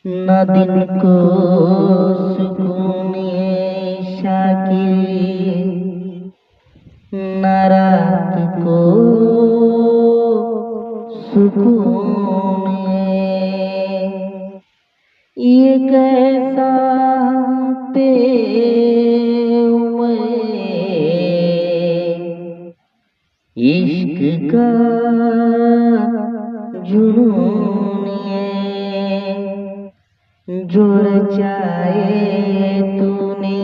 न दिन को सुकून शाकिर, न रात को सुकून। ये कैसा इश्क का जुनून जो रचाए तूने